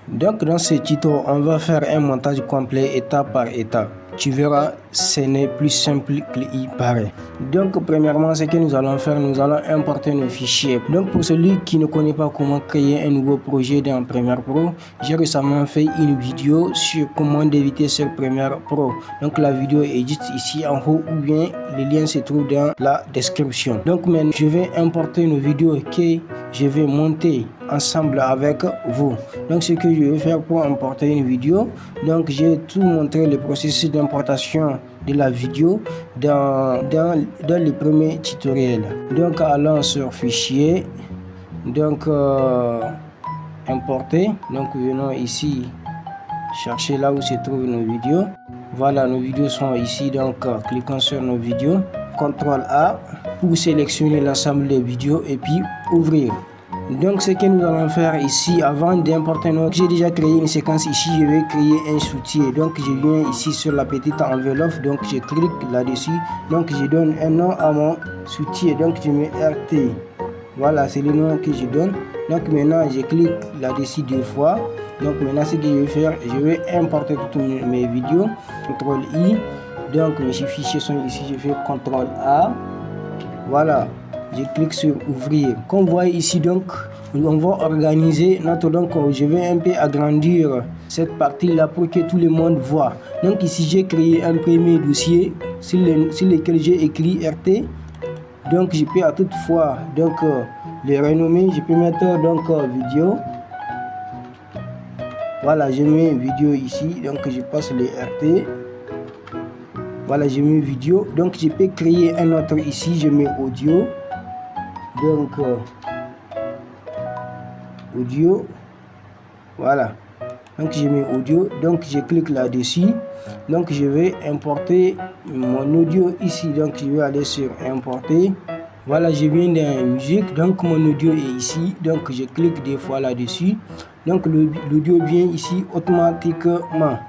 Donc dans ce tuto, on va faire un montage complet étape par étape. Tu verras, ce n'est plus simple qu'il paraît. Donc premièrement, ce que nous allons faire, nous allons importer nos fichiers. Donc pour celui qui ne connaît pas comment créer un nouveau projet dans Premiere Pro, j'ai récemment fait une vidéo sur comment débuter sur Premiere Pro. Donc la vidéo est juste ici en haut ou bien le lien se trouve dans la description. Donc maintenant, je vais importer nos vidéos que je vais monter ensemble avec vous. Donc ce que je vais faire pour importer une vidéo, donc j'ai tout montré le processus d'importation de la vidéo dans le premier tutoriel. Donc allons sur fichier, donc importer, donc venons ici chercher là où se trouvent nos vidéos. Voilà, nos vidéos sont ici, donc cliquons sur nos vidéos, CTRL A pour sélectionner l'ensemble des vidéos et puis ouvrir. Donc ce que nous allons faire ici, avant d'importer notre, j'ai déjà créé une séquence ici, je vais créer un soutien. Donc je viens ici sur la petite enveloppe, donc je clique là-dessus, donc je donne un nom à mon soutien, donc je mets RT. Voilà, c'est le nom que je donne. Donc maintenant je clique là-dessus deux fois. Donc maintenant ce que je vais faire, je vais importer toutes mes vidéos, CTRL I. Donc mes fichiers sont ici, je fais CTRL A. Voilà. Je clique sur ouvrir. Comme vous voyez ici, donc on va organiser notre, donc je vais un peu agrandir cette partie là pour que tout le monde voit. Donc ici j'ai créé un premier dossier sur lequel j'ai écrit RT. Donc je peux à toute fois donc le renommer, je peux mettre donc vidéo. Voilà, je mets vidéo ici, donc je passe le RT. Voilà, je mets vidéo. Donc je peux créer un autre ici, je mets audio. Donc audio, voilà, donc je mets audio, donc je clique là-dessus, donc je vais importer mon audio ici, donc je vais aller sur importer. Voilà, je viens dans musique, donc mon audio est ici, donc je clique des fois là-dessus, donc l'audio vient ici automatiquement.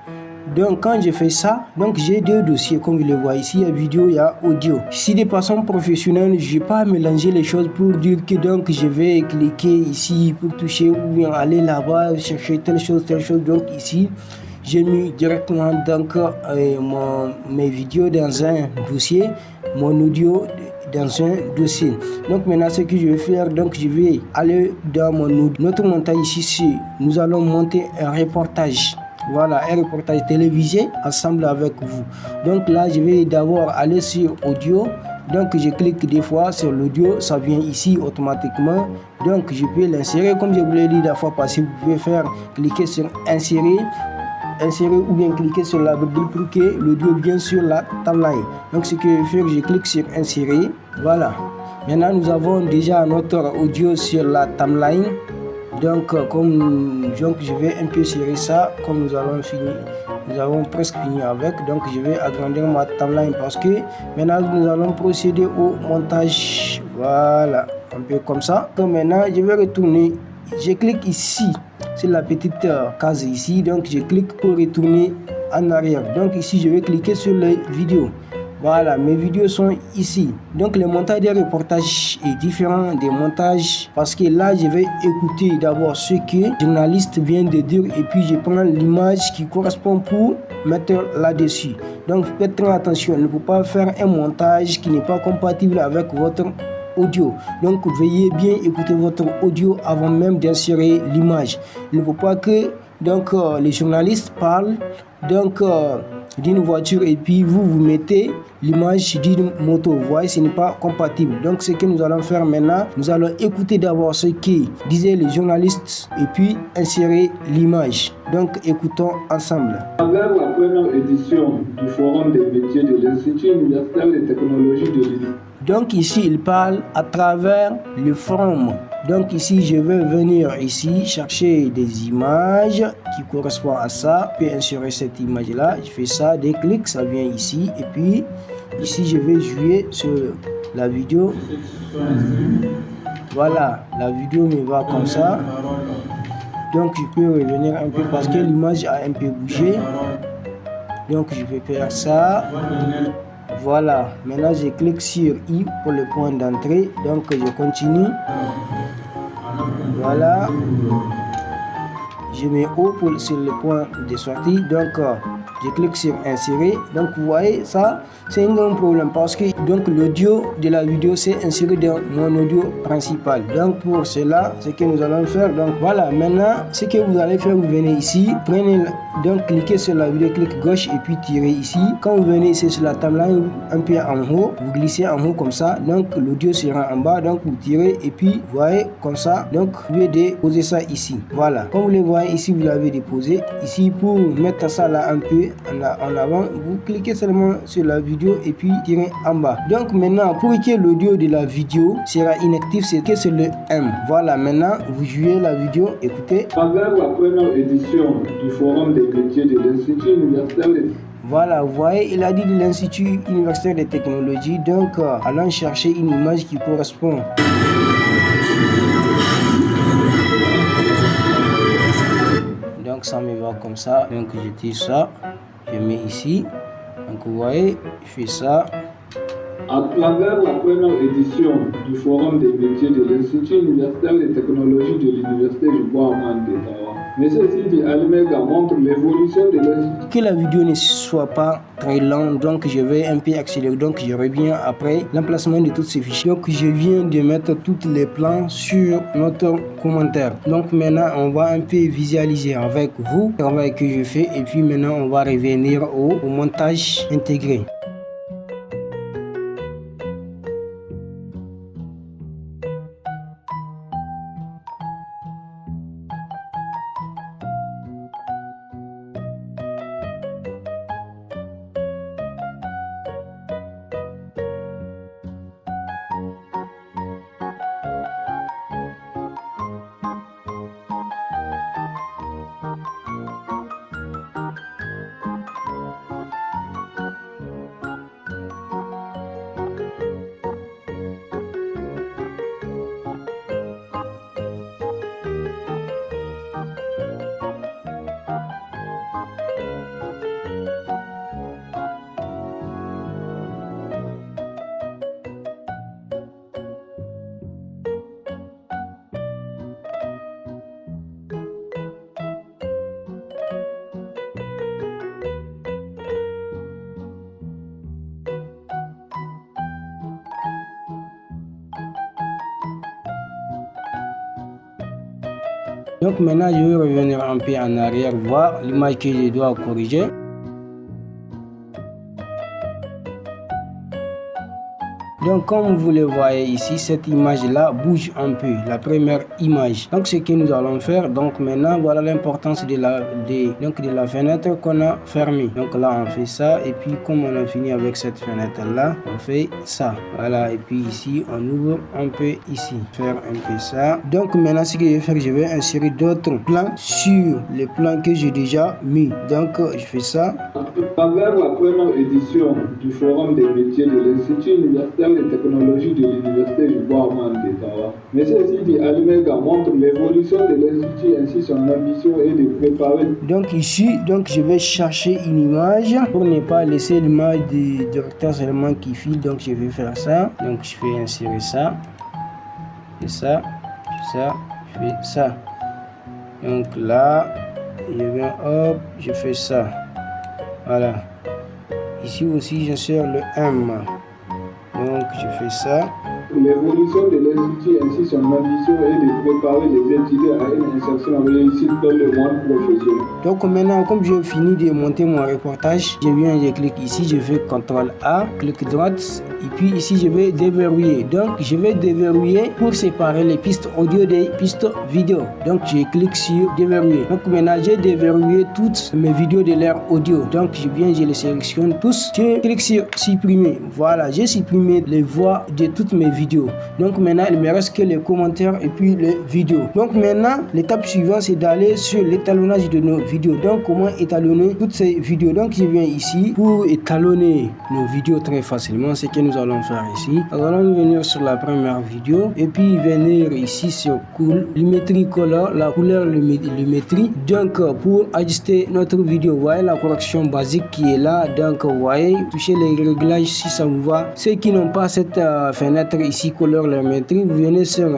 Donc quand je fais ça, donc j'ai deux dossiers comme vous le voyez ici, il y a vidéo, il y a audio. Si de façon professionnelle, je ne vais pas mélanger les choses pour dire que donc je vais cliquer ici pour toucher ou bien aller là-bas chercher telle chose. Donc ici, j'ai mis directement donc mes vidéos dans un dossier, mon audio dans un dossier. Donc maintenant ce que je vais faire, donc je vais aller dans notre montage ici, nous allons monter un reportage. Voilà, un reportage télévisé ensemble avec vous. Donc là, je vais d'abord aller sur audio. Donc je clique des fois sur l'audio, ça vient ici automatiquement. Donc je peux l'insérer comme je vous l'ai dit la fois passée. Vous pouvez faire cliquer sur insérer ou bien cliquer sur la boucle pour que l'audio vienne sur la timeline. Donc ce que je vais faire, je clique sur insérer. Voilà. Maintenant nous avons déjà notre audio sur la timeline. Donc je vais un peu serrer ça, comme nous avons presque fini avec. Donc je vais agrandir ma timeline parce que maintenant nous allons procéder au montage. Voilà, un peu comme ça. Donc maintenant je vais retourner, je clique ici sur la petite case ici, donc je clique pour retourner en arrière. Donc ici je vais cliquer sur les vidéos. Voilà, mes vidéos sont ici. Donc le montage des reportages est différent des montages parce que là je vais écouter d'abord ce que le journaliste vient de dire et puis je prends l'image qui correspond pour mettre là-dessus. Donc faites très attention, il ne faut pas faire un montage qui n'est pas compatible avec votre audio. Donc veuillez bien écouter votre audio avant même d'insérer l'image. Il ne faut pas que les journalistes parlent d'une voiture et puis vous mettez l'image d'une moto. Vous voyez, ce n'est pas compatible. Donc ce que nous allons faire maintenant, nous allons écouter d'abord ce que disaient les journalistes et puis insérer l'image. Donc écoutons ensemble. À travers la première édition du Forum des métiers de l'Institut universitaire de technologie de Lille. Donc ici, il parle à travers le forum. Donc ici, je vais venir ici chercher des images qui correspondent à ça. Je peux insérer cette image-là. Je fais ça, des clics, ça vient ici. Et puis, ici, je vais jouer sur la vidéo. Voilà, la vidéo me va comme ça. Donc, je peux revenir un peu parce que l'image a un peu bougé. Donc, je vais faire ça. Voilà, maintenant je clique sur I pour le point d'entrée, donc je continue. Voilà, je mets O sur le point de sortie. Donc je clique sur insérer. Donc vous voyez, ça c'est un grand problème parce que donc l'audio de la vidéo c'est inséré dans mon audio principal. Donc pour cela, ce que nous allons faire, donc voilà, maintenant ce que vous allez faire, vous venez ici, prenez, donc cliquez sur la vidéo, clic gauche et puis tirez ici. Quand vous venez ici sur la timeline un peu en haut, vous glissez en haut comme ça, donc l'audio sera en bas, donc vous tirez et puis vous voyez comme ça, donc vous pouvez déposer ça ici. Voilà, comme vous le voyez ici, vous l'avez déposé ici. Pour mettre ça là un peu en avant, vous cliquez seulement sur la vidéo et puis tirez en bas. Donc maintenant, pour que l'audio de la vidéo sera inactif, c'est que c'est le M. Voilà, maintenant vous jouez la vidéo, écoutez. Pendant la première édition du forum des métiers de l'Institut universitaire de... Voilà, vous voyez, il a dit de l'Institut universitaire de technologie. Donc allons chercher une image qui correspond. Donc ça me va comme ça. Donc je tire ça, je mets ici. Donc vous voyez, je fais ça. À travers la première édition du forum des métiers de l'Institut universitaire de technologie de l'Université du Bois-Amand d'Ottawa, M. Sidi Almega montre l'évolution de l'Institut. Que la vidéo ne soit pas très longue, donc je vais un peu accélérer. Donc je reviens après l'emplacement de tous ces fichiers. Donc je viens de mettre tous les plans sur notre commentaire. Donc maintenant on va un peu visualiser avec vous le travail que je fais et puis maintenant on va revenir au montage intégré. Donc maintenant je vais revenir un peu en arrière, voir l'image que je dois corriger. Donc comme vous le voyez ici, cette image là bouge un peu, la première image. Donc ce que nous allons faire, donc maintenant voilà l'importance de la fenêtre qu'on a fermée. Donc là on fait ça et puis comme on a fini avec cette fenêtre là, on fait ça. Voilà, et puis ici on ouvre un peu ici, faire un peu ça. Donc maintenant ce que je vais faire, je vais insérer d'autres plans sur les plans que j'ai déjà mis. Donc je fais ça. À travers la première édition du forum des métiers de l'Institut universitaire de technologie de l'Université du Bois-Amand d'Ottawa, M. Sidi Almega montre l'évolution de l'Institut, ainsi son ambition est de préparer. Donc ici, je vais chercher une image pour ne pas laisser l'image du directeur seulement qui file. Donc je vais faire ça. Donc je fais insérer ça, et ça, ça, je fais ça. Donc là, je viens, hop, je fais ça. Voilà. Ici aussi, j'insère le M. Donc, je fais ça. L'évolution de l'Institut ainsi son ambition est de préparer les étudiants à une insertion réussie dans le monde professionnel. Donc maintenant, comme j'ai fini de monter mon reportage, je clique ici, je fais CTRL A, clic droite, et puis ici je vais déverrouiller. Donc je vais déverrouiller pour séparer les pistes audio des pistes vidéo. Donc je clique sur déverrouiller. Donc maintenant j'ai déverrouillé toutes mes vidéos de l'air audio. Donc je les sélectionne tous. Je clique sur supprimer. Voilà, j'ai supprimé les voix de toutes mes vidéos. Donc maintenant il me reste que les commentaires et puis les vidéos. Donc maintenant l'étape suivante c'est d'aller sur l'étalonnage de nos vidéos. Donc comment étalonner toutes ces vidéos. Donc je viens ici pour étalonner nos vidéos très facilement. C'est que nous allons faire ici. Nous allons venir sur la première vidéo et puis venir ici sur Lumetri Color, la couleur Lumetri. Donc pour ajuster notre vidéo, vous voyez la correction basique qui est là. Donc vous voyez, touchez les réglages si ça vous va. Ceux qui n'ont pas cette fenêtre, ici colorimétrie, vous venez sur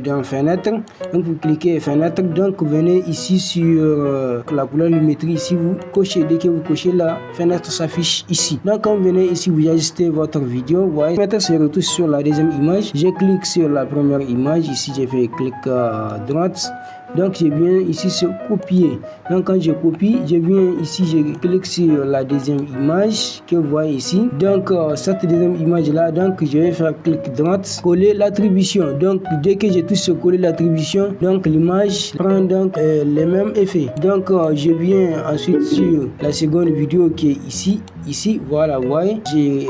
dans fenêtre, donc vous cliquez fenêtre, donc vous venez ici sur la colorimétrie, ici vous cochez, dès que vous cochez la fenêtre s'affiche ici. Donc quand vous venez ici, vous ajustez votre vidéo, vous voyez, fenêtre se retrouve sur la deuxième image, je clique sur la première image, ici j'ai fait clic à droite. Donc je viens ici sur copier. Donc quand je copie, je viens ici, je clique sur la deuxième image que vous voyez ici. Donc cette deuxième image là, donc je vais faire clic droite, coller l'attribution. Donc dès que je touche sur coller l'attribution, donc l'image prend donc les mêmes effets. Donc je viens ensuite sur la seconde vidéo qui est ici, voilà, vous voyez, j'ai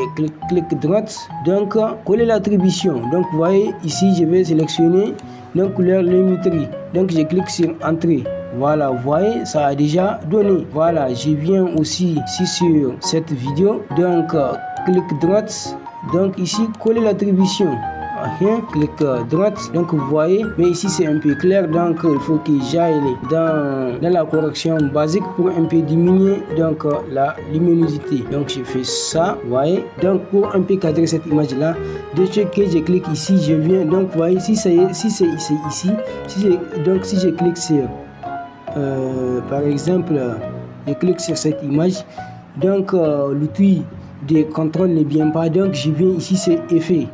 clic droite, donc coller l'attribution. Donc vous voyez ici, je vais sélectionner donc couleur limétrie, donc je clique sur entrée. Voilà, vous voyez, ça a déjà donné. Voilà, je viens aussi ici sur cette vidéo, donc clic droite, donc ici coller l'attribution. Clic droite, donc vous voyez, mais ici c'est un peu clair, donc il faut que j'aille dans la correction basique pour un peu diminuer donc la luminosité. Donc je fais ça, vous voyez, donc pour un peu cadrer cette image là, dès que je clique ici, je viens, donc vous voyez, si c'est ici, si je clique sur par exemple, je clique sur cette image, donc l'outil de contrôle n'est bien pas, donc je viens ici, c'est effet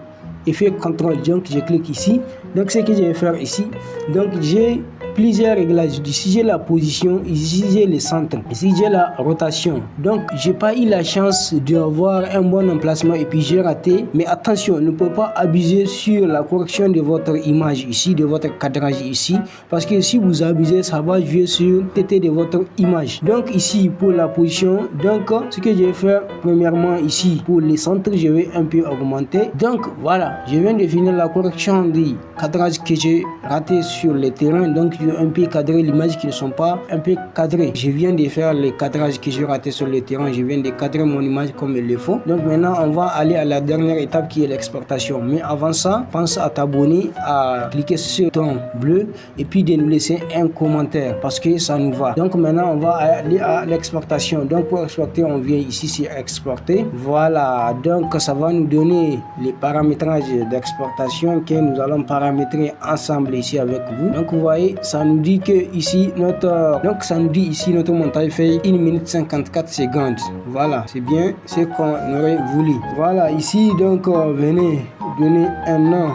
contrôle, donc je clique ici. Donc ce que je vais faire ici, donc j'ai plusieurs réglages. Ici j'ai la position, ici j'ai le centre, ici j'ai la rotation. Donc j'ai pas eu la chance d'avoir un bon emplacement et puis j'ai raté. Mais attention, ne peut pas abuser sur la correction de votre image ici, de votre cadrage ici, parce que si vous abusez, ça va jouer sur TT de votre image. Donc ici pour la position, donc ce que je vais faire premièrement ici pour le centre, je vais un peu augmenter. Donc voilà, je viens de finir la correction du cadrage que j'ai raté sur le terrain. Donc je vais un peu cadrer l'image qui ne sont pas un peu cadrées. Je viens de faire les cadrages que j'ai raté sur le terrain. Je viens de cadrer mon image comme il le faut. Donc maintenant on va aller à la dernière étape qui est l'exportation. Mais avant ça, pense à t'abonner, à cliquer sur le bouton bleu et puis de nous laisser un commentaire parce que ça nous va. Donc maintenant on va aller à l'exportation. Donc pour exporter, on vient ici sur exporter. Voilà, donc ça va nous donner les paramétrages d'exportation que nous allons paramétrer ensemble ici avec vous. Donc vous voyez, ça nous dit que ici notre montage fait 1 minute 54 secondes. Voilà, c'est bien ce qu'on aurait voulu. Voilà, ici donc venez donner un nom.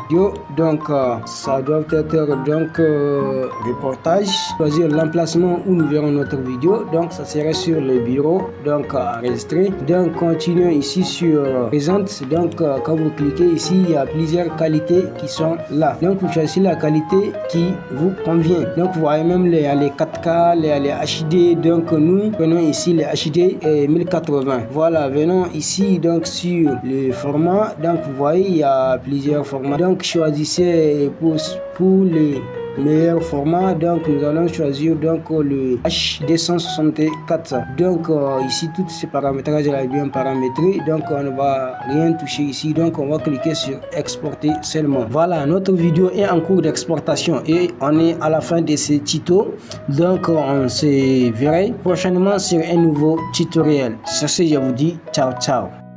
Donc ça doit être donc reportage. Choisir l'emplacement où nous verrons notre vidéo. Donc ça serait sur le bureau. Donc enregistrer. Donc continuez ici sur présente. Donc quand vous cliquez ici, il y a plusieurs qualités qui sont là. Donc vous choisissez la qualité qui vous convient. Donc vous voyez même les 4K, les HD. Donc nous prenons ici les HD 1080. Voilà, venons ici donc sur le format. Donc vous voyez, il y a plusieurs formats. Donc choisissez pour les meilleurs formats. Donc nous allons choisir donc le H264. Donc ici tous ces paramétrages là bien paramétrés. Donc on ne va rien toucher ici. Donc on va cliquer sur exporter seulement. Voilà, notre vidéo est en cours d'exportation et on est à la fin de ce tuto. Donc on se verra prochainement sur un nouveau tutoriel. Sur ce, je vous dis ciao ciao.